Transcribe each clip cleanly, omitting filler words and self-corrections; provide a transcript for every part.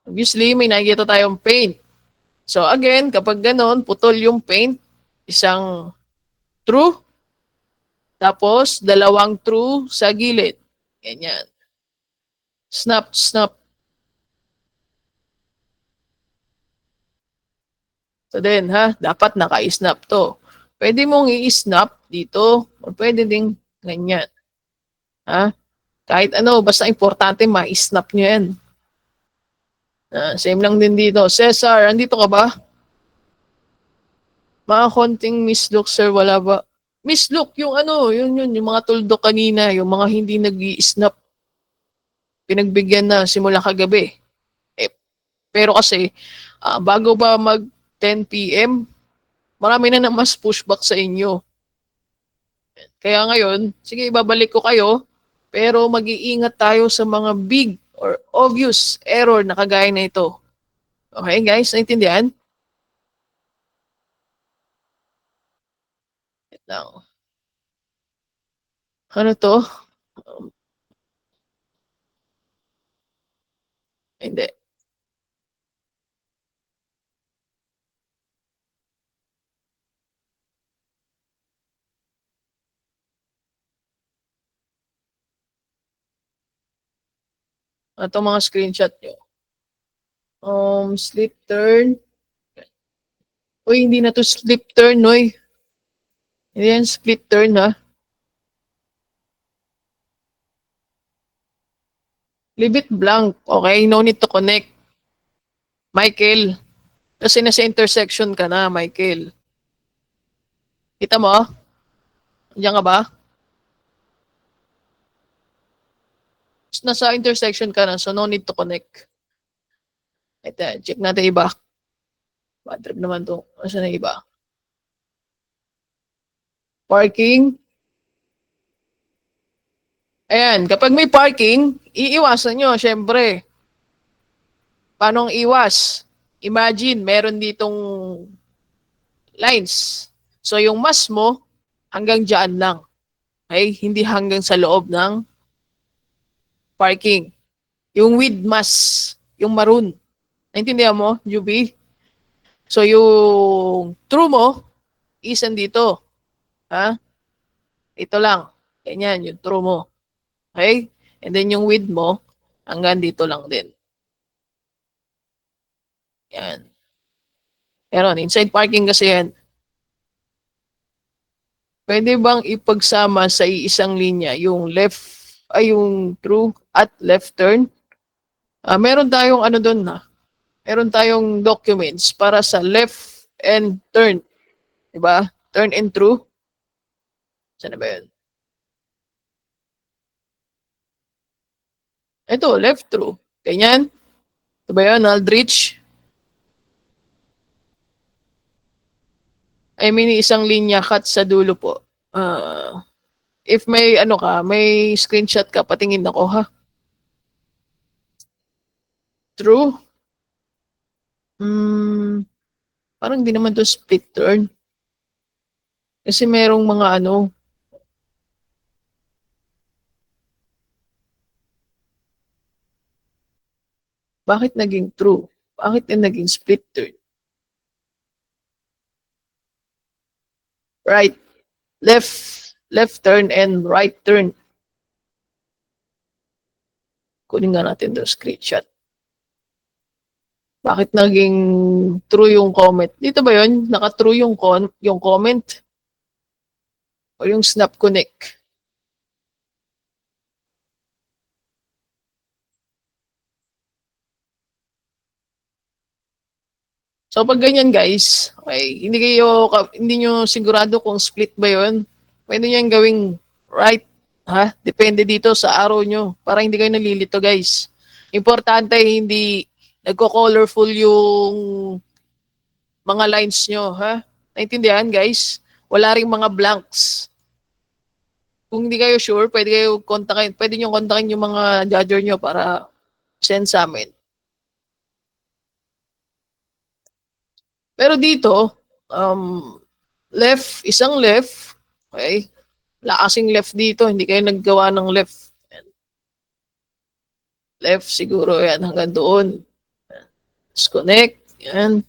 Obviously, may nakikita tayong paint. So again, kapag ganon, putol yung paint, isang true, tapos dalawang true sa gilid. Ganyan. Snap, snap. So then, ha, dapat naka-snap to. Pwede mong i-snap dito, o pwede ding ganyan. Ha? Kahit ano, basta importante, ma-snap nyo yan. Same lang din dito. Cesar, andito ka ba? Mga konting mislook, sir, wala ba? Mislook, yung ano, yun, yung mga tuldok kanina, yung mga hindi nag-i-snap, pinagbigyan na simula kagabi. Eh, pero kasi, bago ba mag 10 p.m., marami na mas pushback sa inyo. Kaya ngayon, sige, ibabalik ko kayo, pero mag-iingat tayo sa mga big or obvious error na kagaya na ito. Okay, guys? Naintindihan? Now, ano to? Hindi. Ito mga screenshot nyo. Slip turn. Uy, hindi na to slip turn, noy. Hindi yan split turn, ha? Leave it blank. Okay, no need to connect. Michael, kasi nasa intersection ka na, Michael. Kita mo? Diyan ka ba? Nasa intersection ka na, so no need to connect. Ito, check natin iba. Bad trip naman to. Asa na iba? Parking. Ayan, kapag may parking, iiwasan nyo, syempre. Paano ang iwas? Imagine, meron ditong lines. So yung mas mo, hanggang dyan lang. Okay? Hindi hanggang sa loob ng parking. Yung with mas, yung maroon. Naintindihan mo, Juby? So yung true mo, is dito. Ha? Ito lang. Ganyan, yung true mo. Okay? And then yung with mo, hanggang dito lang din. Yan. Pero inside parking kasi yan. Pwede bang ipagsama sa isang linya yung left, ay yung true at left turn? Meron tayong ano doon na. Meron tayong documents para sa left and turn. Diba? Turn and true. Saan na ba yun? Ito, left true. Ganyan. Ito ba yun, Aldrich? I mean, isang linya cut sa dulo po. If may ano ka, may screenshot ka, patingin ako ha. True? Parang di naman to split turn. Kasi merong mga ano, bakit naging true? Bakit din naging split turn? Right, left turn and right turn. Kunin nga natin the screenshot. Bakit naging true yung comment? Dito ba yun? Naka-true yung comment? O yung snap connect? So pag ganyan guys, okay, hindi nyo sigurado kung split ba yun, pwede nyo yung gawing right, ha? Depende dito sa araw nyo, para hindi kayo nalilito guys. Importante hindi nagko-colorful yung mga lines nyo, ha? Naintindihan guys? Wala ring mga blanks. Kung hindi kayo sure, pwede nyo kontakin yung mga judger nyo para send sa amin. Pero dito, isang left, okay? Wala kasing left dito, hindi kayo naggawa ng left. Left siguro yan hanggang doon. Disconnect. Yan.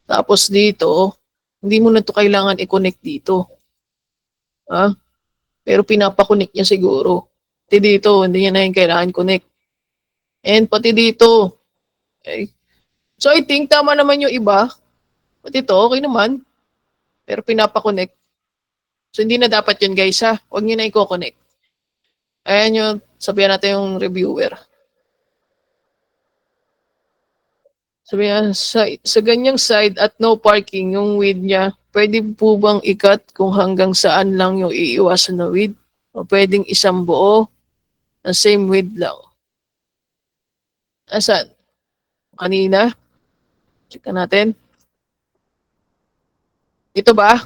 Tapos dito, hindi mo na to kailangan i-connect dito. Ha? Pero pinapakonect niya siguro. Pati dito, hindi niya na yung kailangan connect. And pati dito. Okay. So I think tama naman yung iba. Pati ito, okay naman. Pero pinapakonect. So hindi na dapat yun guys ha. Huwag niyo na i-connect. Ayan yung sabihan natin yung reviewer. Sabihan sa ganyang side at no parking yung width niya, pwede po bang ikat kung hanggang saan lang yung iiwasan na width? O pwedeng isang buo na same width lang? Asan? Kanina? Check natin. Ito ba?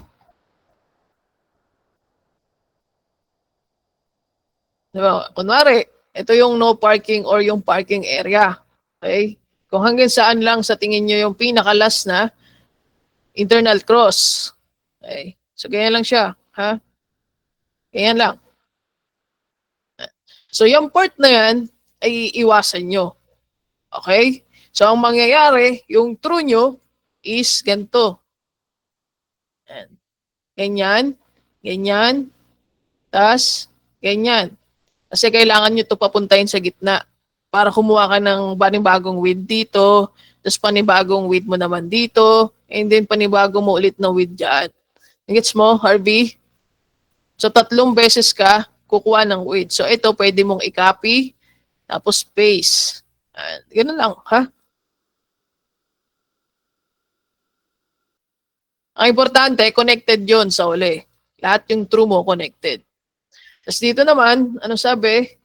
Diba? Kunwari, ito yung no parking or yung parking area. Okay? Kung hanggang saan lang sa tingin nyo yung pinakalas na internal cross. Okay? So, ganyan lang siya. Ha? Ganyan lang. So, yung part na yan ay iwasan nyo. Okay? So, ang mangyayari, yung true nyo is ganito. Ganyan, ganyan, tas ganyan. Kasi kailangan nyo ito papuntahin sa gitna para kumuha ka ng panibagong width dito, tapos panibagong width mo naman dito, and then panibago mo ulit na width dyan. Gets mo, Harvey? So, 3 beses ka kukuha ng width. So, ito pwede mong i-copy, tapos paste. Ganun lang, ha? Ang importante, connected yon sa uli. Lahat yung true mo connected. Tapos dito naman, ano sabi?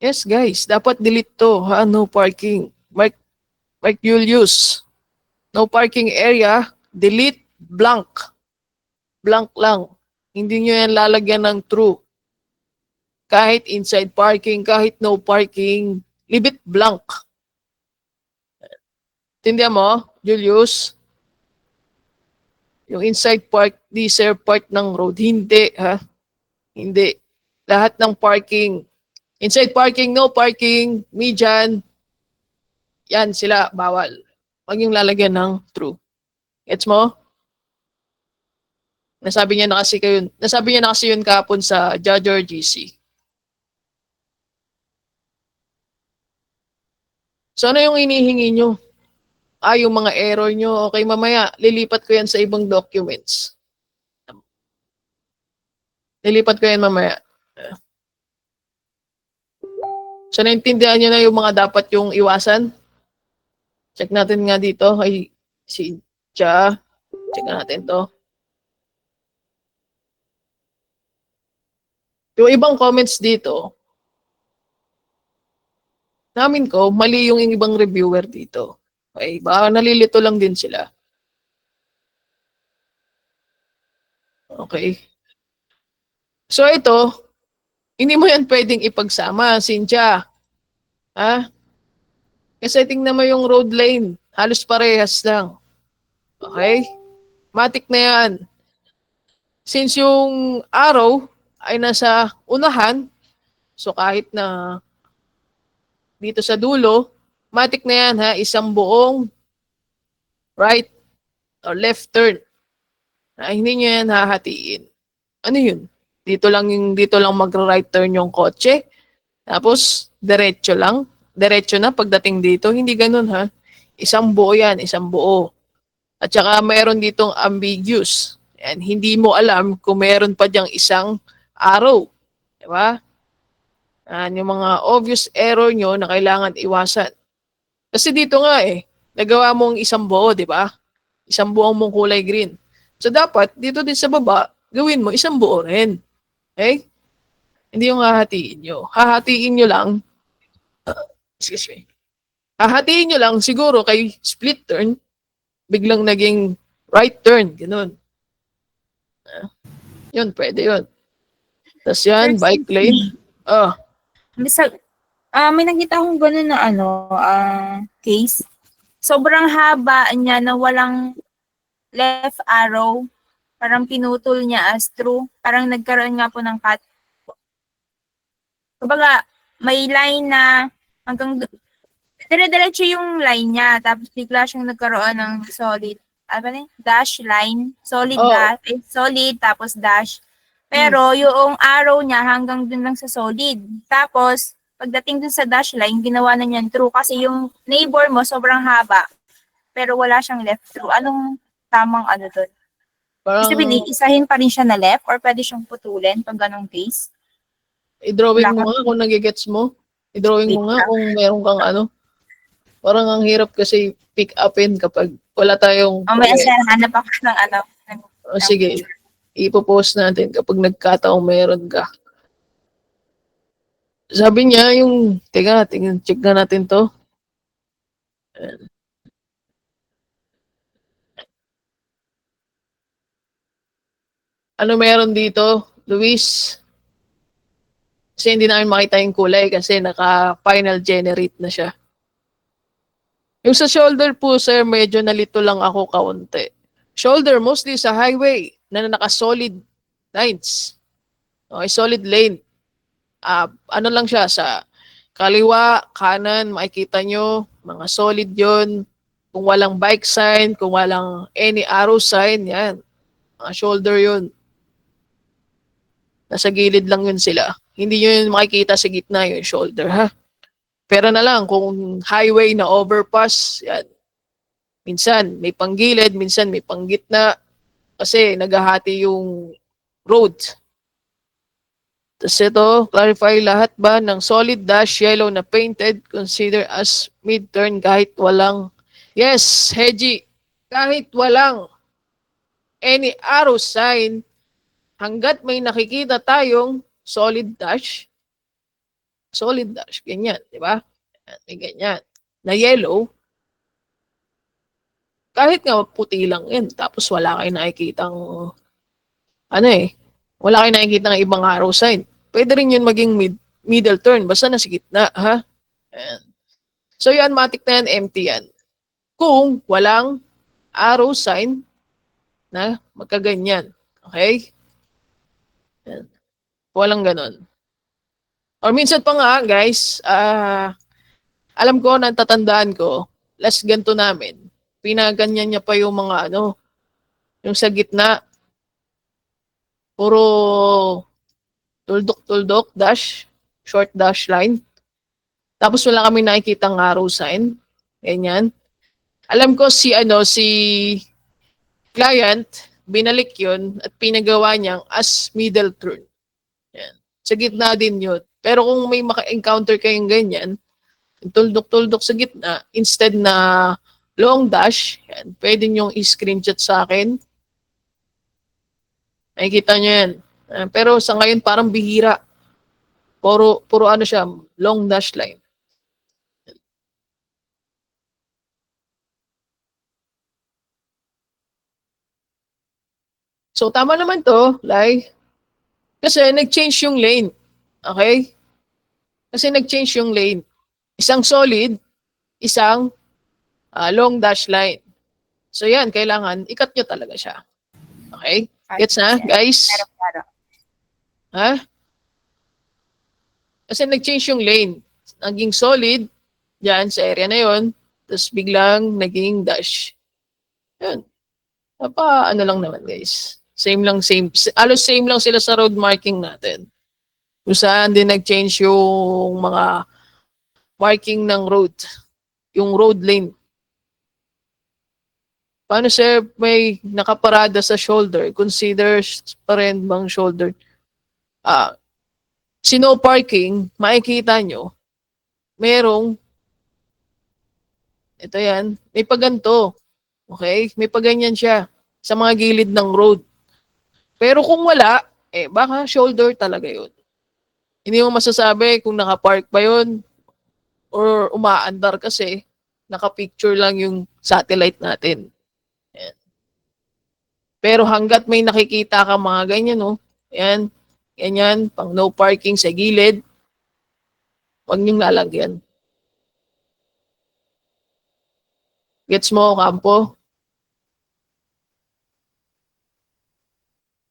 Yes, guys, dapat delete to. Ha? No parking. Mark Julius. No parking area. Delete blank. Blank lang. Hindi nyo yan lalagyan ng true. Kahit inside parking, kahit no parking, leave it blank. Tindihan mo, Julius? Yung inside park, reserve part ng road. Hindi, ha? Hindi. Lahat ng parking. Inside parking, no parking, median, yan sila, bawal. Huwag yung lalagyan ng true. Gets mo? Nasabi niya na kasi yun kahapon sa Judge GC. So ano yung inihingi nyo? Yung mga error nyo. Okay, mamaya, lilipat ko yan sa ibang documents. Lilipat ko yan mamaya. So naintindihan nyo na yung mga dapat yung iwasan? Check natin nga dito. Ay, si Cha. Check natin to. Yung ibang comments dito, namin ko, mali yung ibang reviewer dito. Okay, baka nalilito lang din sila. Okay. So ito, hindi mo yan pwedeng ipagsama, Cynthia. Ha? Kasi tingnan mo yung road lane. Halos parehas lang. Okay? Matik na yan. Since yung arrow ay nasa unahan, so kahit na dito sa dulo, matik na yan ha, isang buong right or left turn. Hindi nyo yan hahatiin. Ano yun? Dito lang mag-right turn yung kotse. Tapos, diretso lang. Diretso na pagdating dito. Hindi ganun ha. Isang buo yan, isang buo. At saka mayroon ditong ambiguous. And hindi mo alam kung mayroon pa diyang isang arrow. Diba? Yung mga obvious error nyo na kailangan iwasan. Kasi dito nga nagawa mong isang buo, di ba? Isang buong mong kulay green. So dapat, dito din sa baba, gawin mo isang buo rin. Okay? Hindi yung hahatiin nyo. Hahatiin nyo lang, excuse me, hahatiin nyo lang siguro kay split turn, biglang naging right turn, ganun. Yun, pwede yun. Tapos yan, bike lane. May nakita akong gano'n na case. Sobrang haba niya na walang left arrow. Parang pinutol niya as true. Parang nagkaroon nga po ng cut. Kumbaga, may line na hanggang dire-diretso yung line niya, tapos bigla siyang nagkaroon ng solid, ano ba yun? Dash line, solid Oh, dash, solid, tapos dash. mm, Pero yung arrow niya hanggang dun lang sa solid. Tapos, pagdating dun sa dash line, ginawa na niyan true kasi yung neighbor mo sobrang haba, pero wala siyang left through. Anong tamang ano dun? Ibig parang sabihin, isahin pa rin siya na left or pwede siyang putulin pag ganong case? i-drawing Wala mo ka, nga kung nagigets mo. I-drawing wait mo nga lang. kung meron kang ano. Parang ang hirap kasi pick upin kapag wala tayong Mamaya pake. sir, hanap ako ng ano, O ng sige, picture. ipopost natin kapag nagkataong meron ka. Sabi niya yung, teka, tingnan, check na natin to. Ano meron dito, Luis? Kasi hindi namin makita yung kulay kasi naka-final generate na siya. Yung sa shoulder po, sir, medyo nalito lang ako kaunti. Shoulder, mostly sa highway na naka-solid lines. Okay, solid lane. Ano lang siya, sa kaliwa, kanan, makikita nyo, mga solid yon. Kung walang bike sign, kung walang any arrow sign, yan. Mga shoulder yun. Nasa gilid lang yun sila. Hindi nyo yun makikita sa gitna yung shoulder, ha? Pero na lang, kung highway na overpass, yan. Minsan may panggilid, minsan may panggitna. Kasi naghahati yung road. Tapos ito, clarify lahat ba ng solid dash yellow na painted consider as mid-turn kahit walang, yes, Heji, kahit walang any arrow sign, hanggat may nakikita tayong solid dash, ganyan, di ba? May ganyan. Na yellow, kahit nga puti lang yan, tapos wala kayo nakikitang, ano wala kayo nakikitang ibang arrow sign. Pwede rin yun maging middle turn, basta nasa gitna, ha? Ayan. So yan, matik na yan, empty yan. Kung walang arrow sign na magkaganyan. Okay? Ayan. Walang ganon. Or minsan pa nga, guys, alam ko, natatandaan ko, last ganto namin, pinaganyan niya pa yung mga ano, yung sa gitna, puro tuldok-tuldok, dash, short dash line. Tapos wala kami nakikitang arrow sign. Ganyan. Alam ko si client, binalik yun at pinagawa niyang as middle turn. Yan. Sa gitna din yun. Pero kung may maka-encounter kayong ganyan, tuldok-tuldok sa gitna, instead na long dash, yan, pwede nyo i-screenshot sa akin. Nakikita nyo yan. Pero sa ngayon parang bihira. Puro ano siya, long dash line. So tama naman to, Lai. Kasi nag-change yung lane. Okay? Kasi nag-change yung lane. Isang solid, isang long dash line. So yan, kailangan ikat nyo talaga siya. Okay? Gets na, guys? Klaro. Ha? Kasi nag-change yung lane. Naging solid, dyan sa area na yon, tapos biglang naging dash. Yan. Ano lang naman, guys. Same lang, same. Alos same lang sila sa road marking natin. Kung saan din nag-change yung mga marking ng road. Yung road lane. Paano sir may nakaparada sa shoulder? Consider pa rin bang shoulder? Ah, sino parking, makikita nyo, merong, ito yan, may paganto. Okay? May paganyan siya sa mga gilid ng road. Pero kung wala, baka shoulder talaga yun. Hindi mo masasabi kung nakapark ba yun or umaandar kasi nakapicture lang yung satellite natin. Ayan. Pero hanggat may nakikita ka mga ganyan, no? Ayan, ganyan, pang no parking sa gilid, huwag niyong lalagyan. Gets mo, Kampo?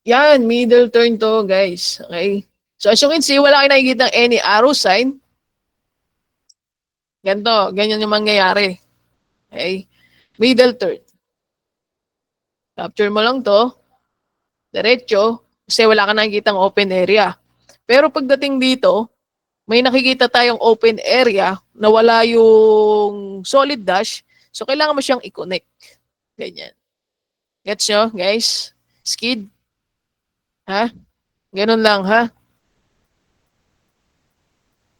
Yan, middle turn to, guys. Okay? So as you can see, wala kayo nakikita any arrow sign. Ganito, ganyan yung mangyayari. Okay? Middle third. Capture mo lang to. Diretso. Kasi wala ka nakikita open area. Pero pagdating dito, may nakikita tayong open area na wala yung solid dash. So, kailangan mo siyang i-connect. Ganyan. Gets nyo, guys? Skid? Ha? Ganun lang, ha?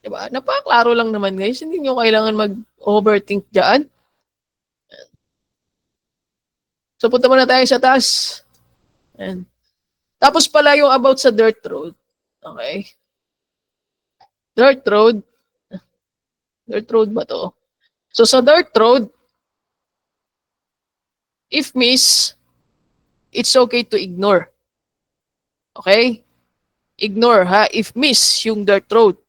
Diba? Napaklaro lang naman, guys. Hindi nyo kailangan mag-overthink dyan. So, punta muna tayo sa taas. Ayan. Tapos pala yung about sa dirt road. Okay? Dirt road. Dirt road ba to? So, sa dirt road, if miss, it's okay to ignore. Okay? Ignore, ha? If miss yung dirt road.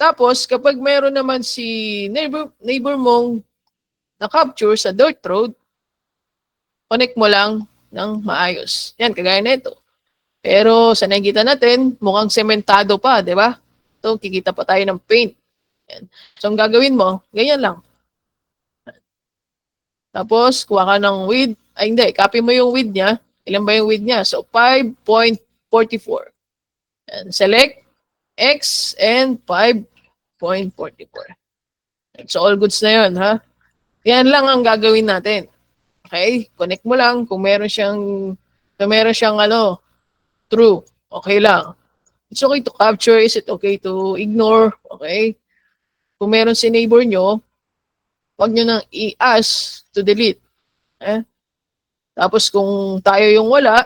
Tapos, kapag meron naman si neighbor mong na-capture sa dirt road, connect mo lang ng maayos. Yan, kagaya na ito. Pero sa nakikita natin, mukhang sementado pa, di ba? Ito, kikita pa tayo ng paint. Yan. So, ang gagawin mo, ganyan lang. Tapos, kuha ka ng width. Ay, hindi. Copy mo yung width niya. Ilan ba yung width niya? So, 5.44. And select X and 5.44. So, all goods na yun, ha? Yan lang ang gagawin natin. Okay? Connect mo lang kung meron siyang true. Okay lang. It's okay to capture. Is it okay to ignore? Okay? Kung meron si neighbor nyo, huwag nyo nang i-ask to delete. Tapos kung tayo yung wala,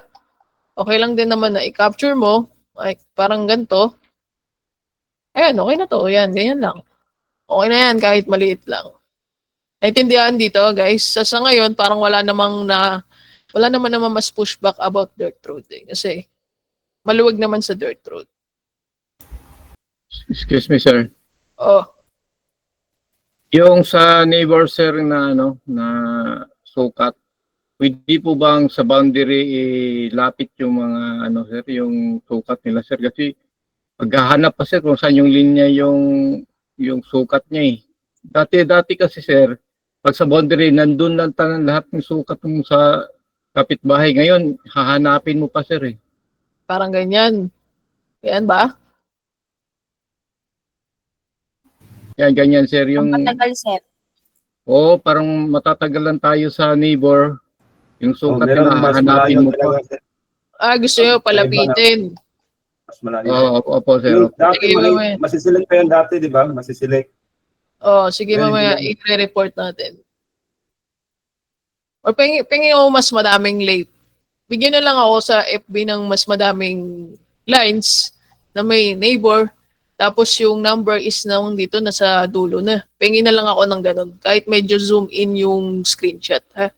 okay lang din naman na i-capture mo. Like, parang ganito. Ayan, okay na to. Ayan, ganyan lang. Okay na yan kahit maliit lang. Naintindihan dito, guys. Sa ngayon, parang wala naman mas pushback about dirt road. Kasi maluwag naman sa dirt road. Excuse me, sir. Oh, Yung sa neighbor, sir, na sukat, pwede po bang sa boundary ilapit yung mga sir, yung sukat nila, sir? Kasi paghahanap pa, sir, kung saan yung linya yung sukat niya eh. Dati kasi, sir, pag sa boundary, nandun lang lahat ng sukat mo sa kapitbahay. Ngayon, hahanapin mo pa, sir eh. parang ganyan. Yan ba? Yan, ganyan, sir. Ang matagal, sir. Oo, parang matatagalan tayo sa neighbor. Yung sukat nila, hahanapin mo pa. Gusto nyo palapitin. Mas malayo. Opo, sir. Yung dati, Sige, mamaya. masiselect pa yan dati, di ba? Masiselect. Sige, Ayun, mamaya yun. i-report natin. Or pingin ako mas madaming late. Bigyan na lang ako sa FB ng mas madaming lines na may neighbor. Tapos yung number is nang dito nasa dulo na. Pingin na lang ako ng ganun. Kahit medyo zoom in yung screenshot. Ha?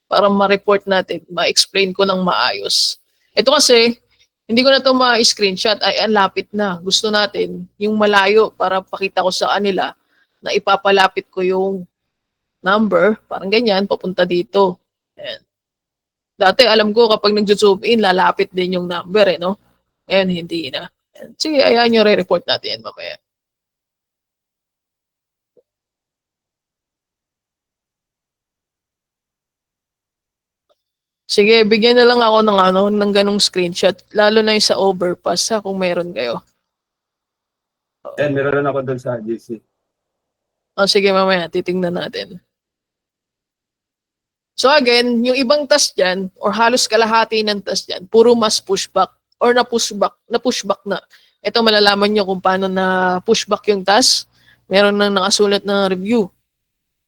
Para ma-report natin. Ma-explain ko ng maayos. Ito kasi, hindi ko na ito ma-screenshot. Ay, ang lapit na. Gusto natin yung malayo para pakita ko sa kanila na ipapalapit ko yung number. Parang ganyan, papunta dito. Ayan. Dati alam ko kapag nag-zoom in, lalapit din yung number no? Ngayon, hindi na. Ayan. Sige, ayan yung re-report natin yan mamaya. Sige, bigyan na lang ako ng ganong screenshot. Lalo na yung sa overpass kung meron kayo. Then, meron ako doon sa GC. Sige, mamaya, titingnan natin. So again, yung ibang task dyan, or halos kalahati ng task dyan, puro mas pushback or na-pushback na. Ito malalaman nyo kung paano na pushback yung task. Meron nang nakasulat na review.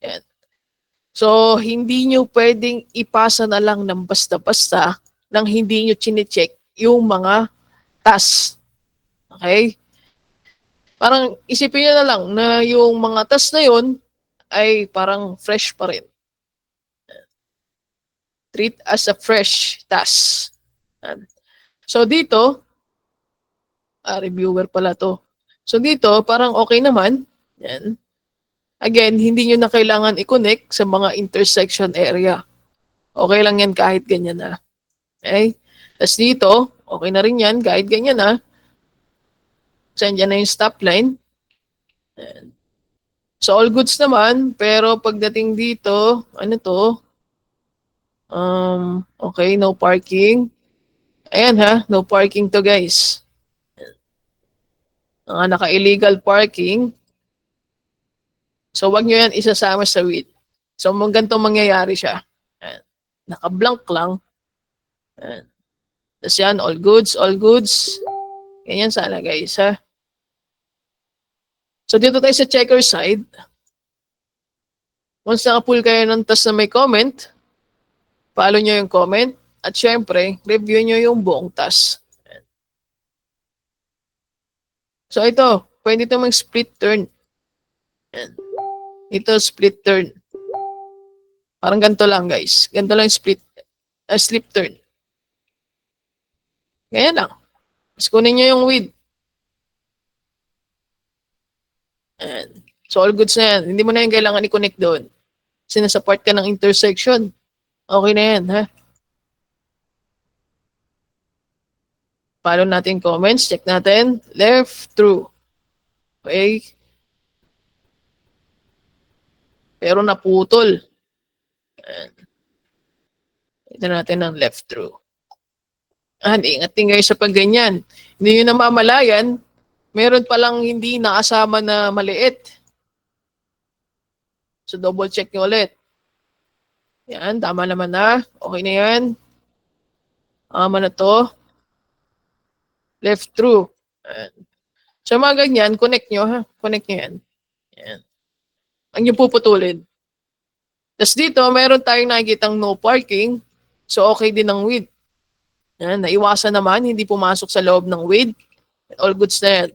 Yan. So, hindi nyo pwedeng ipasa na lang ng basta-basta nang hindi nyo chinecheck yung mga task. Okay? Parang isipin nyo na lang na yung mga task na yun ay parang fresh pa rin. Treat as a fresh task. So dito, reviewer pala to. So dito, parang okay naman. Yan. Again, hindi nyo na kailangan i-connect sa mga intersection area. Okay lang yan kahit ganyan na. Okay? Tapos dito, okay na rin yan kahit ganyan na. So, andyan na yung stop line. Ayan. So, all goods naman, pero pagdating dito, ano to? Okay, no parking. Ayan ha, no parking to guys. Mga naka-illegal parking. So, wag nyo yan isasama sa with. So, ganito mangyayari siya. Ayan. Naka-blank lang. Ayan. Tapos yan, all goods, all goods. Ganyan sana guys ha. So, dito tayo sa checker side. Once naka-pull kayo ng task na may comment, follow nyo yung comment. At syempre, review nyo yung buong task. Ayan. So, ito, pwede ito mag-split turn. Ayan. Ito, split turn. Parang ganito lang, guys. Ganito lang slip turn. Ganyan lang. Tapos kunin nyo yung width. Ayan. So, all goods na yan. Hindi mo na yung kailangan i-connect doon. Kasi nasa part ka ng intersection. Okay na yan, ha? Follow natin comments. Check natin. Left, true. Okay. Pero naputol. Ayan. Ito natin ng left through. Ingat din kayo sa pagganyan. Hindi nyo namamalayan, meron palang hindi nakasama na maliit. So double check nyo ulit. Yan, tama naman na. Okay na yan. Tama na to. Left through. Ayan. So mga ganyan, connect nyo ha. Connect nyo yan. Yan. Ang yung puputulin. Tapos dito, meron tayong nakikitang no parking. So, okay din ang width. Yan, naiwasan naman, hindi pumasok sa loob ng width. All goods na yan.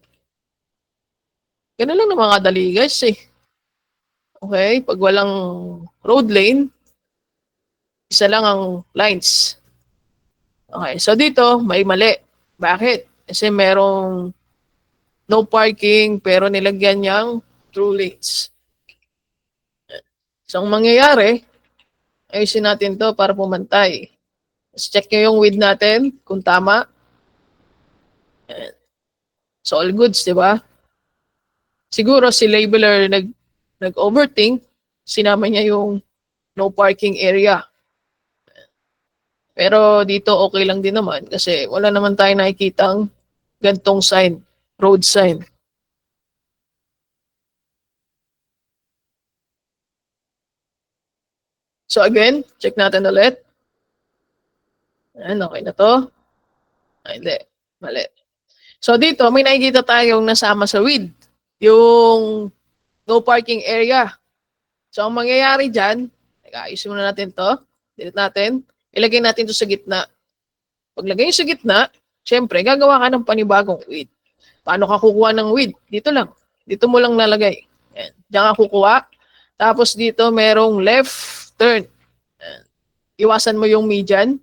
Ganun lang ng mga dali, guys eh. Okay, pag walang road lane, isa lang ang lines. Okay, so dito, may mali. Bakit? Kasi merong no parking, pero nilagyan niyang through lanes. So, ang mangyayari, ayusin natin to para pumantay. Let's check nyo yung width natin, kung tama. Ayan. So, all goods, di ba? Siguro si labeler nag-overthink, sinama niya yung no parking area. Pero dito okay lang din naman kasi wala naman tayo nakikitang gantong sign, road sign. So again, check natin ulit. Ayan, okay na to. Ay, hindi. Mali. So dito, may nakikita tayong nasama sa width. Yung no parking area. So ang mangyayari dyan, ayusin muna natin to. Delete natin. Ilagay natin to sa gitna. Paglagay sa gitna, syempre, gagawa ka ng panibagong width. Paano ka kukuha ng width? Dito lang. Dito mo lang nalagay. Ayan. Diyan ka kukuha. Tapos dito, merong left turn. Ayan. Iwasan mo yung median.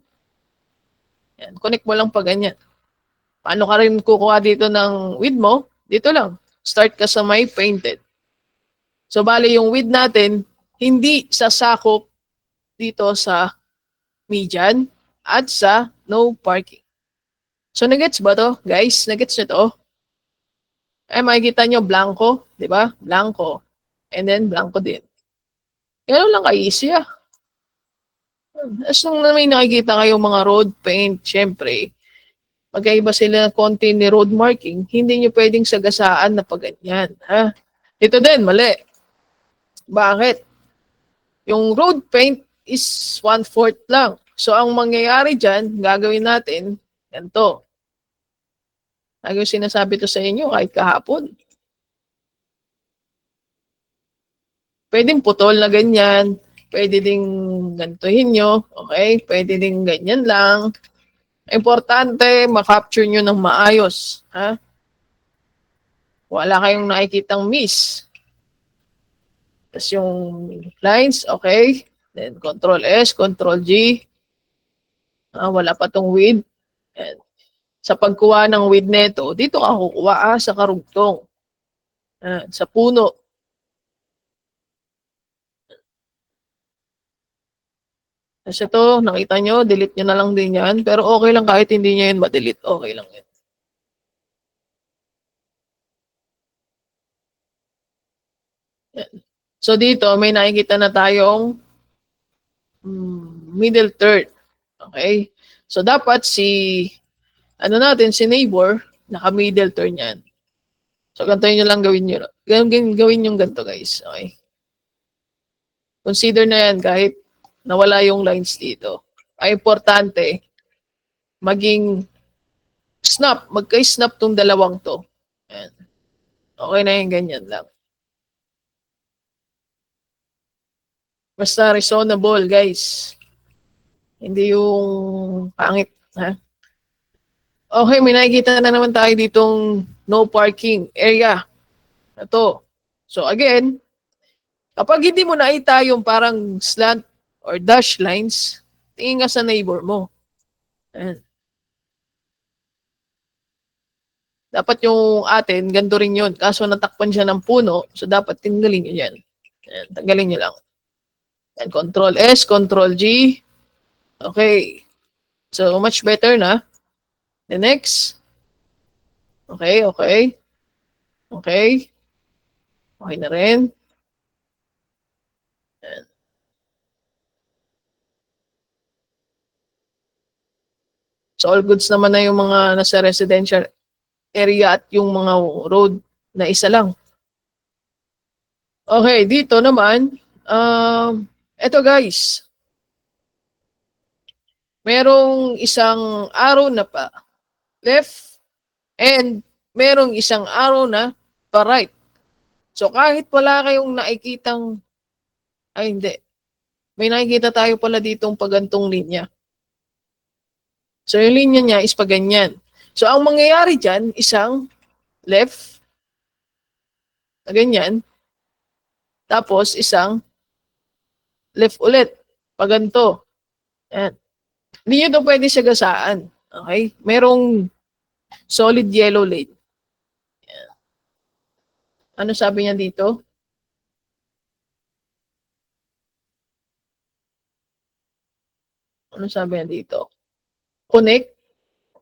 Ayan. Connect mo lang pa ganyan. Paano ka rin kukuha dito ng width mo? Dito lang. Start ka sa may painted. So, bali yung width natin, hindi sasakop dito sa median at sa no parking. So, nagets ba to? Guys, nagets nyo to? Makikita nyo, blanco. Di ba? Blanco. And then, blanco din. Ganun lang ka-easy ah. As nung may nakikita kayong mga road paint, syempre, magkaiba sila ng konti ni road marking, hindi nyo pwedeng sagasaan na paganyan. Ha? Ito din, mali. Bakit? Yung road paint is 1/4 lang. So, ang mangyayari dyan, gagawin natin, ganito. Lagi sinasabi to sa inyo kahit kahapon. Pwedeng putol na ganyan. Pwede ding gantuhin nyo. Okay? Pwede ding ganyan lang. Importante, makapture nyo ng maayos. Ha? Wala kayong nakikitang miss. Tapos yung lines, okay. Then Control S, Control G. Wala pa tong width. And sa pagkuha ng width neto, dito ka kukuha sa karugtong. Sa puno. Kasi ito, nakita nyo, delete nyo na lang din yan. Pero okay lang kahit hindi nyo yun ma-delete. Okay lang yan. So dito, may nakikita na tayong middle third. Okay? So dapat si neighbor, naka-middle turn yan. So ganito nyo lang gawin nyo. Gawin yung ganito guys. Okay? Consider na yan kahit nawala yung lines dito. Ay importante, magka-snap tong dalawang to. Ayan. Okay na yung ganyan lang. Basta reasonable, guys. Hindi yung pangit, ha? Okay, may nakikita na naman tayo ditong no parking area. Ito. So again, kapag hindi mo nakita yung parang slant or dash lines, tingin ka sa neighbor mo. Ayan. Dapat yung atin, ganito rin yun. Kaso natakpan siya ng puno, so dapat tinggalin nyo yan. Ayan, tanggalin nyo lang. And Control S, Control G. Okay. So, much better na. The next. Okay, okay. Okay. Okay na rin. Ayan. So, all goods naman na yung mga nasa residential area at yung mga road na isa lang. Okay, dito naman, eto guys, merong isang arrow na pa left and merong isang arrow na pa right. So kahit wala kayong nakikitang, ay hindi, may nakikita tayo pala ditong pagantong linya. So yung linya niya is paganyan. So ang mangyayari dyan, isang left, na ganyan, tapos isang left ulit, paganto. Ayan. Hindi nyo ito pwede sagasaan. Okay? Merong solid yellow lane. Ayan. Ano sabi niya dito? Ano sabi niya dito? Connect.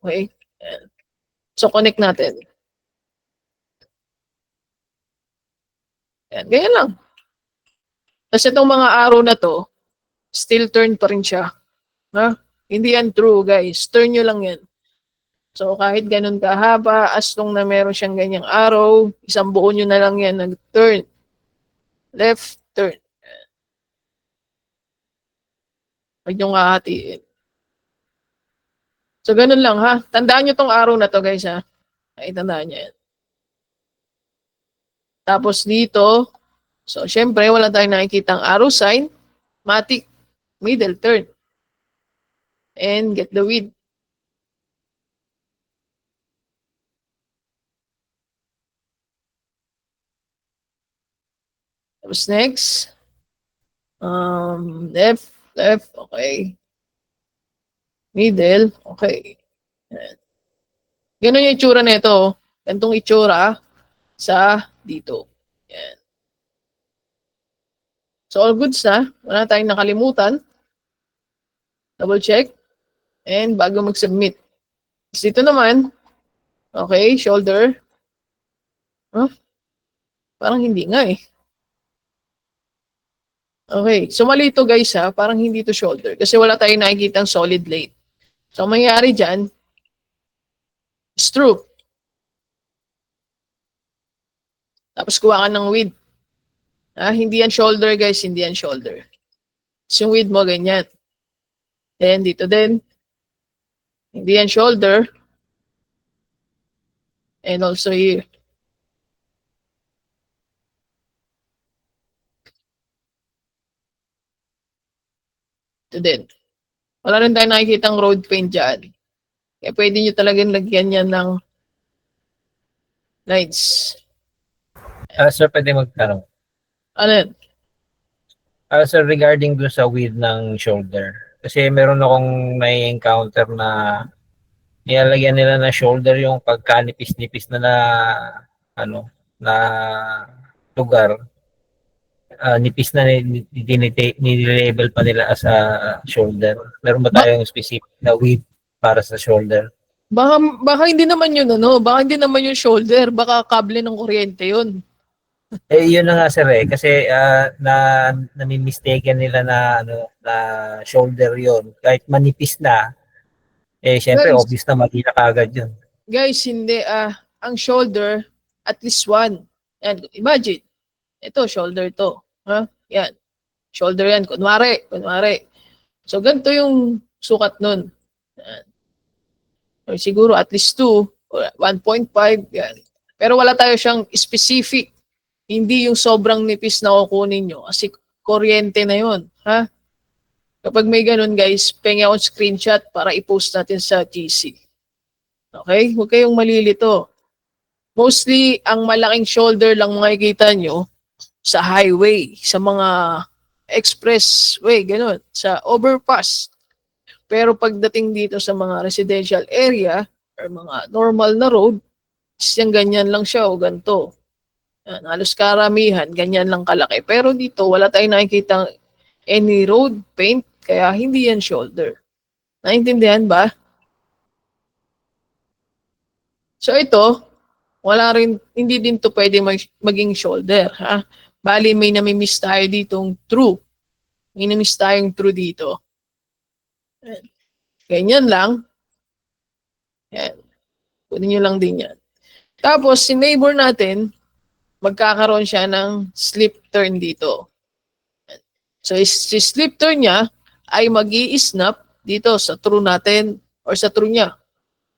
Okay? Ayan. So, connect natin. Ayan. Ganyan lang. Tapos itong mga arrow na to, still turn pa rin siya. Ha? Hindi yan true, guys. Turn nyo lang yan. So, kahit ganun kahaba, as long na meron siyang ganyang arrow, isang buo nyo na lang yan nag-turn. Left, turn. Huwag nyo hahatiin. So, ganun lang, ha? Tandaan nyo tong arrow na to, guys, ha? Ay, tandaan nyo yan. Tapos dito, so, syempre, wala tayong nakikitang arrow sign. Matic, middle turn. And get the width. Tapos next, left, okay. Middle, okay. Ayan. Ganun yung itsura nito. Ganitong itsura sa dito. Ayan. So all goods na. Wala tayong nakalimutan. Double check. And bago mag-submit. Dito naman, okay, shoulder. Huh? Parang hindi nga eh. Okay, so mali ito guys ha, parang hindi to shoulder kasi wala tayong nakikitang solid lane. So ang mangyayari dyan is true. Tapos kuha ka ng width. Hindi yan shoulder guys, hindi yan shoulder. So yung width mo ganyan. Then dito din, hindi yan shoulder. And also here. Ito din. Wala rin tayo nakikitang road paint dyan. Kaya pwede nyo talagang lagyan yan ng lines. Sir, pwede magtanong. Ano yan? Sir, regarding dun sa width ng shoulder. Kasi meron akong may encounter na nilalagyan nila na shoulder yung pagkanipis-nipis na lugar. Nipis na nilabel pa nila as a shoulder. Meron ba tayong specific na width para sa shoulder? Baka hindi naman yun, baka hindi naman yung shoulder, baka kable ng kuryente yun. Yun na nga sir kasi nami-mistaken nila na na shoulder yon. Kahit manipis na, syempre Guys, obvious na mali na kagad yun. guys, hindi ang shoulder at least one. Yan, imagine. Ito shoulder to. Ha? Yan. Shoulder yan kunwari. So ganito yung sukat nun. Yan. Or siguro at least 2 or 1.5 yan. Pero wala tayo siyang specific. Hindi yung sobrang nipis na kukunin nyo kasi kuryente na yun. Ha? Kapag may ganun guys, pengi akong screenshot para i-post natin sa GC. Okay? Huwag kayong malilito. Mostly, ang malaking shoulder lang makikita nyo sa highway, sa mga expressway, ganun, sa overpass. Pero pagdating dito sa mga residential area or mga normal na road, siyang ganyan lang siya o ganito. Yan, halos karamihan, ganyan lang kalaki. Pero dito, wala tayong nakikita any road paint, kaya hindi yan shoulder. Naintindihan ba? So ito, wala rin, hindi din to pwede maging shoulder. Ha? Bali, may namimiss tayo ditong true. May namimiss tayong true dito. Yan. Ganyan lang. Yan. Kunin nyo lang din yan. Tapos, si neighbor natin, magkakaroon siya ng slip turn dito. Yan. So, si slip turn niya ay mag-i-snap dito sa true natin or sa true niya.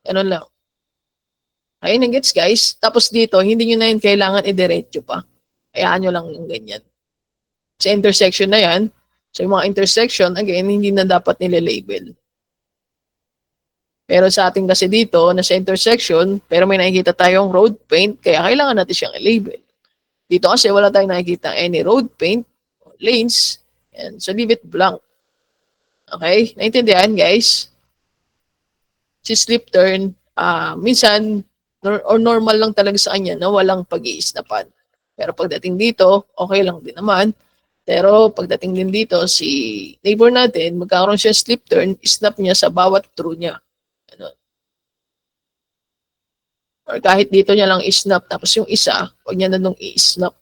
Ganun lang. Ayun ang gets guys. Tapos dito, hindi nyo na yun kailangan i-diretso pa. Hayaan nyo lang yung ganyan. Sa intersection na yan, sa mga intersection, again, hindi na dapat nile-label. Pero sa ating kasi dito, nasa intersection, pero may nakikita tayong road paint, kaya kailangan natin siyang i-label. Dito kasi wala tayong nakikita any road paint, lanes, and so leave it blank. Okay? Naintindihan guys? Si slip turn, minsan, or normal lang talaga sa kanya na walang pag-iisnapan. Pero pagdating dito, okay lang din naman. Pero pagdating din dito, si neighbor natin, magkakaroon siya slip turn, snap niya sa bawat true niya. Ano? Or kahit dito niya lang i-snap, tapos yung isa, huwag niya na nung i-snap.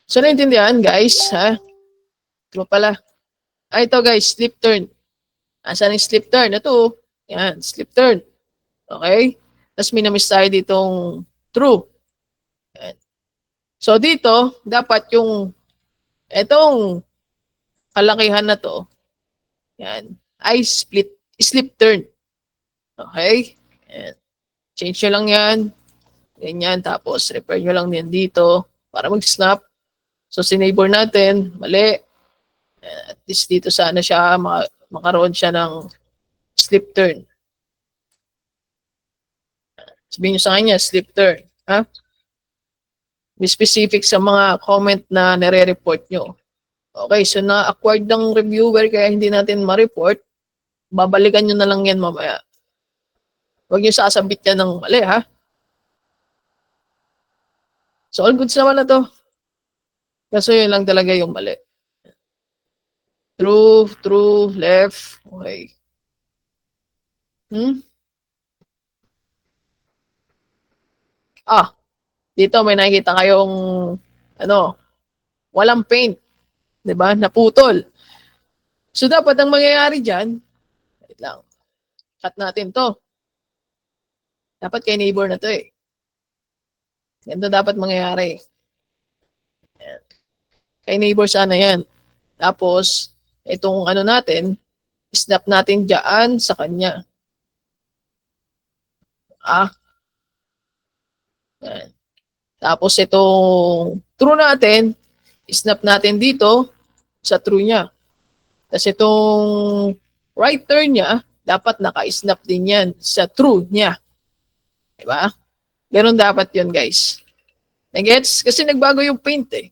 So, naintindihan guys, ha? Ito pala. Ito guys, slip turn. Asan yung slip turn? Ito, yan, slip turn. Okay? Tapos minamiss tayo ditong true. Yan. So dito, dapat yung etong kalakihan na to, yan, ay slip turn. Okay? Yan. Change nyo lang yan. Ganyan. Tapos repair nyo lang yan dito para mag-snap. So si neighbor natin, mali. At least dito sana siya, makaroon siya ng slip turn. Sabihin nyo sa kanya, slip turn. Ha? Be specific sa mga comment na nire-report nyo. Okay, so na-acquired ng reviewer kaya hindi natin ma-report. Babalikan nyo na lang yan mamaya. Huwag nyo sasabit yan ng mali, ha? So, all goods naman na to. Kaso yun lang talaga yung mali. True, left. Okay. Dito may nakikita kayong walang paint, 'di ba? Naputol. So dapat ang mangyayari diyan, wait lang. Cut natin 'to. Dapat kay neighbor na 'to eh. Ganito dapat mangyayari. Ayan. Kay neighbor sana 'yan. Tapos itong natin, snap natin diyan sa kanya. Ayan. Tapos itong true natin, snap natin dito sa true niya. Tapos itong right turn niya, dapat naka-snap din yan sa true niya. Diba? Ganun dapat yun guys. Nagets? Kasi nagbago yung paint eh.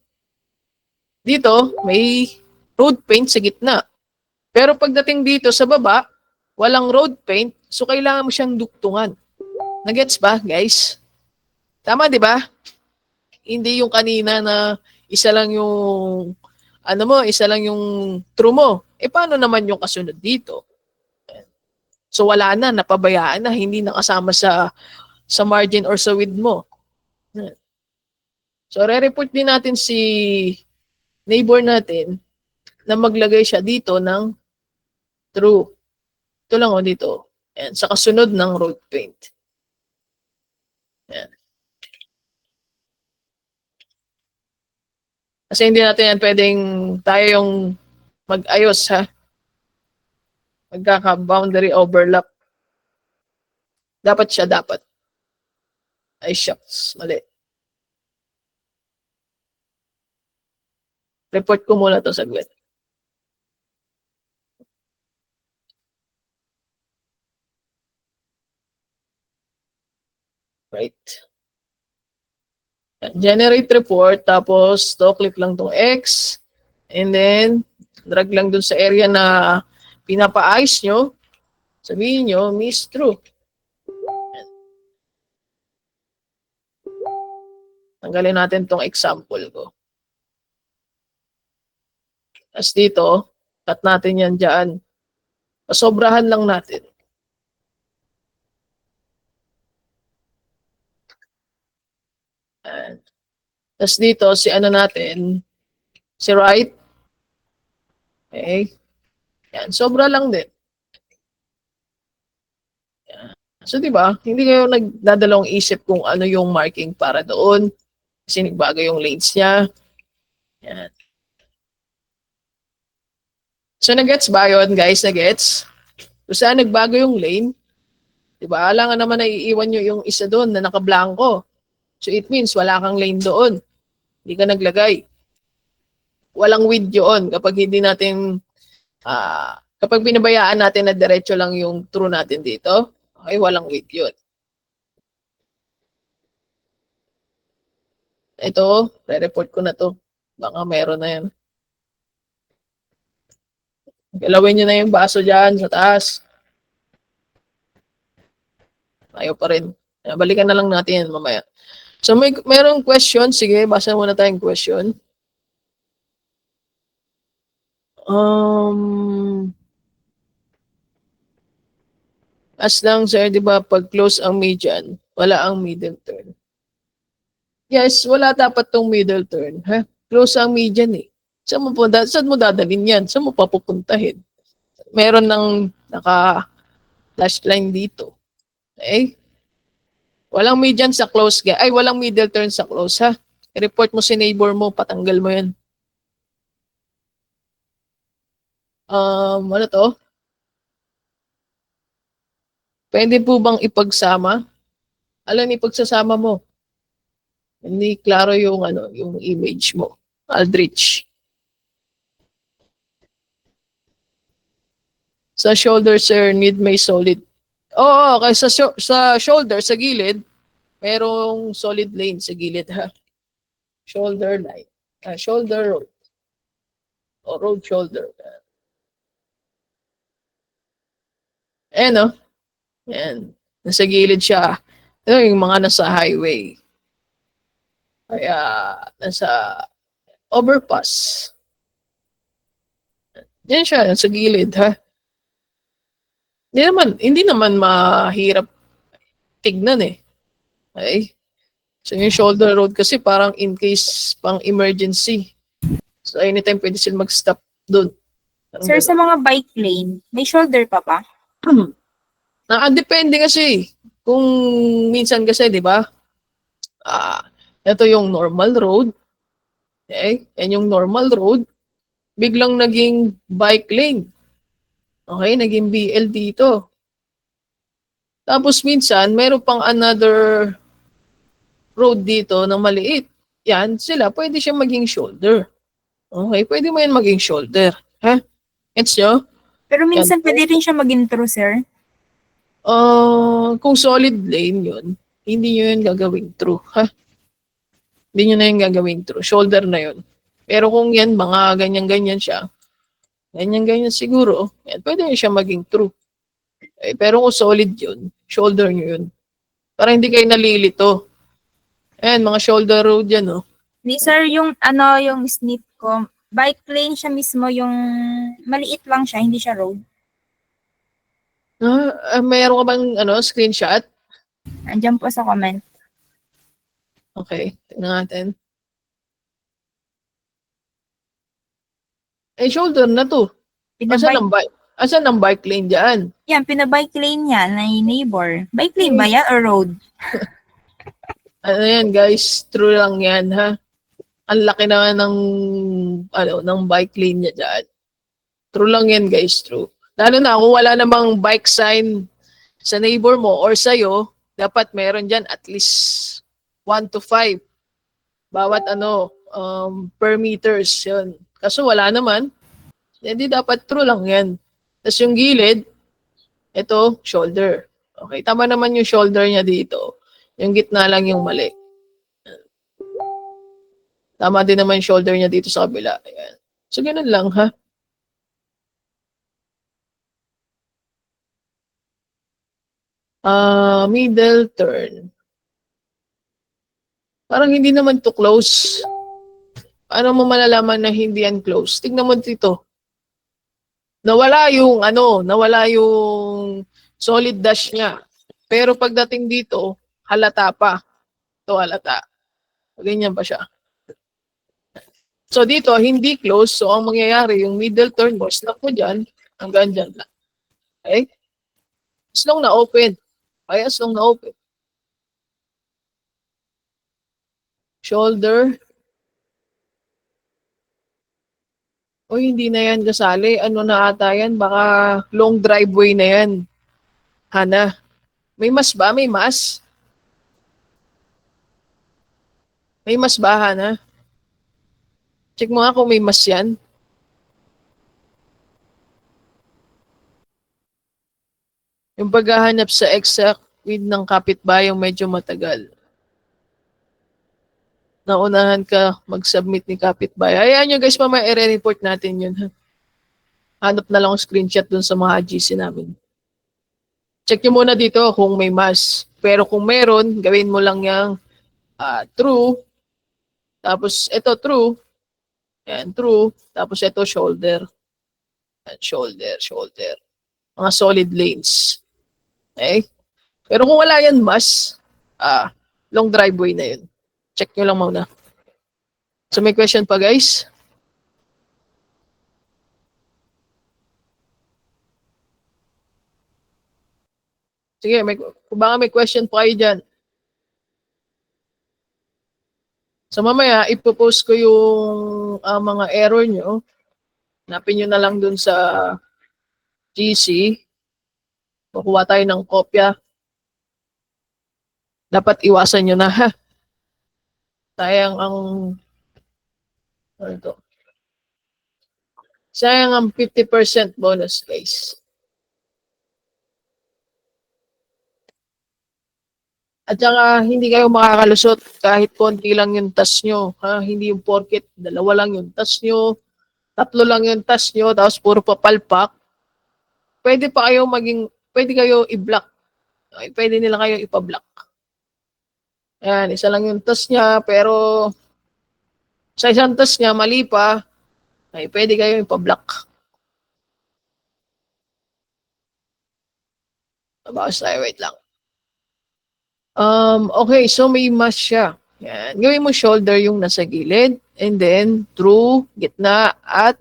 Dito, may road paint sa gitna. Pero pagdating dito sa baba, walang road paint, so kailangan mo siyang duktungan. Nagets ba guys? Tama di ba? Hindi yung kanina na isa lang yung isa lang yung true mo. Paano naman yung kasunod dito? So wala na, napabayaan na, hindi nakasama sa margin or sa width mo. So, re-report din natin si neighbor natin na maglagay siya dito ng true. Ito lang o dito. Ayan, sa kasunod ng road paint. Ayan. Kasi hindi natin yan pwedeng tayo yung mag-ayos ha. Magkaka-boundary overlap. Dapat siya, dapat. Ay, shucks. Mali. Report ko muna to saglit. Right. Generate report, tapos to click lang tong X, and then drag lang dun sa area na pinapaayos nyo. Sabihin nyo, miss true. Tanggalin natin tong example ko. Tapos dito, cut natin yan dyan. Pasobrahan lang natin. Ayan. Tapos dito, si ano natin, si right. Okay. Yan, sobra lang din. Yan. So, di ba, hindi kayo nagdadalawang isip kung ano yung marking para doon. Kasi nagbago yung lanes niya. Yan. So, nag-gets ba yun, guys? Nag-gets? Kung saan nagbago yung lane, di ba, alangan naman na iiwan nyo yung isa doon na naka-blanco. So, it means wala kang lane doon. Hindi ka naglagay. Walang width yun kapag hindi natin, kapag binabayaan natin na diretso lang yung true natin dito, okay, walang width yun. Ito, re-report ko na to. Baka meron na yan. Galawin nyo na yung baso dyan sa taas. Ayaw pa rin. Balikan na lang natin yan mamaya. So, mayroong question. Sige, basa muna tayong question. As lang, sir, di ba, pag close ang median, wala ang middle turn. Yes, wala dapat tong middle turn. Ha? Close ang median eh. Saan mo dadalhin yan? Saan mo papupuntahin? Meron ng naka-dash line dito. Okay? Walang median sa close. Ay, walang middle turn sa close, ha? I-report mo si neighbor mo, patanggal mo yan. Ano to? Pwede po bang ipagsama? Alam, ipagsasama mo. Hindi klaro yung, yung image mo. Aldrich. Sa shoulder, sir, need may solid. Oo, okay. Sa shoulder, sa gilid, merong solid lane sa gilid, ha? Shoulder line. Shoulder road. O road shoulder. Ayan, no? Ayan. Nasa gilid siya. Ito yung mga nasa highway. Kaya, nasa overpass. Yan siya, nasa gilid, ha? Hindi naman mahirap tignan eh. Okay? So yung shoulder road kasi parang in case pang emergency. So anytime pwede sila mag-stop doon. Sir, sa mga bike lane, may shoulder pa ba? Depende kasi. Kung minsan kasi, di ba? Ito yung normal road. Okay? Yan yung normal road. Biglang naging bike lane. Okay? Naging BL dito. Tapos minsan, meron pang another road dito na maliit. Yan, sila, pwede siya maging shoulder. Okay? Pwede mo yan maging shoulder. Ha? Gets nyo? Pero minsan pwede rin siya maging true, sir. Kung solid lane yun, hindi nyo yun gagawing true. Ha? Hindi nyo na yun gagawing true. Shoulder na yun. Pero kung yan, mga ganyan-ganyan siya, ganyan-ganyan siguro, yan, pwede nyo siya maging true. Eh, pero kung solid yun, shoulder nyo yun. Para hindi kayo nalilito. Ayan, mga shoulder road yan, oh. Ni sir, yung yung snip ko, bike lane siya mismo, yung maliit lang siya, hindi siya road. Mayroon ka bang screenshot? Andiyan po sa comment. Okay, tingnan natin. Eh, shoulder na to. Pinabike, Asan ang bike lane dyan? yan, pinabike lane niya na neighbor. Bike lane ba yan or road? Ano yan, guys? True lang yan, ha? Ang laki naman ng bike lane niya dyan. True lang yan, guys. True. Lalo na kung wala namang bike sign sa neighbor mo or sa'yo, dapat meron dyan at least 1 to 5. Bawat per meters. Yun. Kaso wala naman. Hindi dapat true lang yan. Tapos yung gilid, ito, shoulder. Okay, tama naman yung shoulder niya dito. Yung gitna lang yung mali. Tama din naman yung shoulder niya dito sa kabila. Ayan. So, ganun lang, ha? Middle turn. Parang hindi naman to close. Paano mo malalaman na hindi yan close? Tignan mo dito. Nawala yung solid dash niya. Pero pagdating dito, halata pa. Ito halata. Ganyan pa siya. So dito, hindi close. So ang mangyayari, yung middle turn mo, snap mo dyan, hanggang dyan lang. Okay? As long na open. Okay, as long na open. Shoulder. O hindi na yan kasali. Ano na ata yan? Baka long driveway na yan. Hana. May mas ba? May mas? May mas ba, Hana? Check mo nga kung may mas yan. Yung paghahanap sa exact width ng kapitbayang medyo matagal. Naunahan ka mag-submit ni kapitbahay. Ayan nyo guys, mamaya i-report natin yun. Ha? Hanap na lang ang screenshot dun sa mga GC namin. Check nyo muna dito kung may mas. Pero kung meron, gawin mo lang yung true. Tapos ito true. Ayan, true. Tapos ito shoulder. Ayan, shoulder. Mga solid lanes. Okay? Pero kung wala yan mas, long driveway na yun. Check nyo lang muna. So may question pa guys? Sige, kung baka may question pa kayo dyan. So mamaya, ipopost ko yung mga error nyo. Hanapin nyo na lang dun sa GC. Kukuha tayo ng kopya. Dapat iwasan nyo na ha. Sayang sayang ang 50% bonus guys. At saka hindi kayo makakalusot kahit konti lang yung task nyo. Ha? Hindi yung porket, 2 lang yung task nyo, 3 lang yung task nyo, tapos puro papalpak. Pwede kayo i-block. Pwede nila kayo ipa-block. Ayan, isa lang yung task niya, pero sa isang task niya, mali pa, pwede kayo ipa-block. Bawas tayo, wait lang. Okay, so may mas siya. Yan. Gawin mo shoulder yung nasa gilid, and then through, gitna, at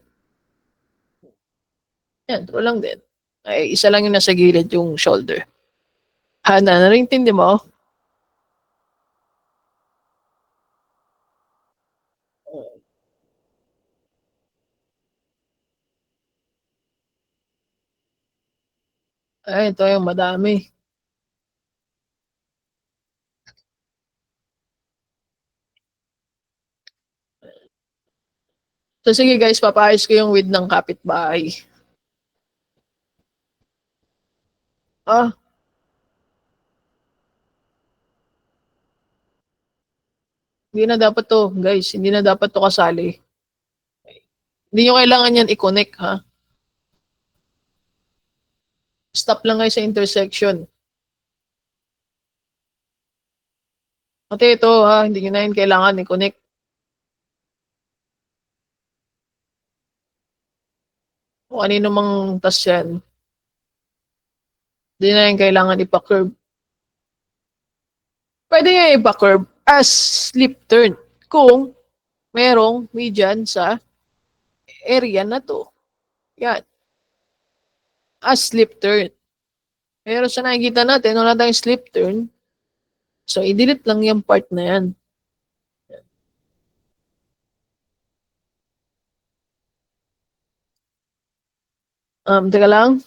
yan, true lang din. Isa lang yung nasa gilid yung shoulder. Hana, narintindi mo? Ito yung madami. So sige guys, papayos ko yung width ng kapitbahay. Hindi na dapat to, guys. Hindi na dapat to kasali. Hindi nyo kailangan yan i-connect, ha? Stop lang kayo sa intersection. Pati ito, ha? Hindi nyo na yun kailangan i-connect. Kung kanino mang task yan. Hindi na yun kailangan ipa-curve. Pwede nga ipa-curve as slip turn kung merong median sa area na to. Yan. As slip turn. Pero sa nakikita natin, wala tayong slip turn. So, i-delete lang yung part na yan. Teka lang.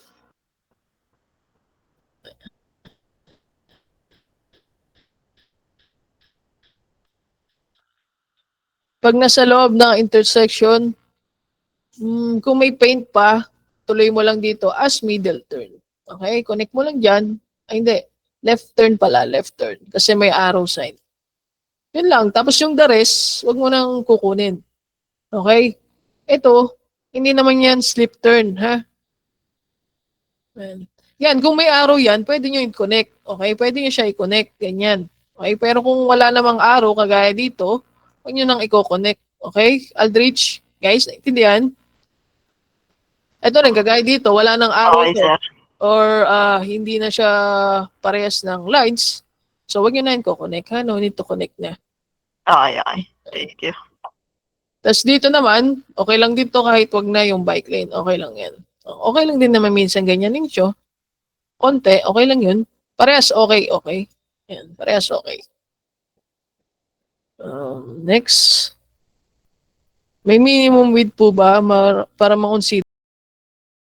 Pag nasa loob ng intersection, kung may paint pa, tuloy mo lang dito as middle turn. Okay? Connect mo lang dyan. Ay, hindi. Left turn pala. Left turn. Kasi may arrow sign. Yun lang. Tapos yung the rest, wag mo nang kukunin. Okay? Ito, hindi naman yan slip turn, ha? Yan, kung may arrow yan, pwede nyo i-connect. Okay? Pwede nyo siya i-connect. Ganyan. Okay? Pero kung wala namang arrow, kagaya dito, huwag nyo nang i-connect. Okay? Aldrich, guys, naintindihan? Ito rin, kagaya dito, wala nang arrow Okay, ito. sir. Or hindi na siya parehas ng lines. So, huwag nyo na i-connect, ha? No need to connect na. Okay, okay. Thank you. Tapos dito naman, okay lang dito kahit wag na yung bike lane. Okay lang yan. Okay lang din naman minsan ganyan yung show. Konti, okay lang yun. Parehas okay, okay. Yan, parehas okay. Next. May minimum width po ba para ma-consider?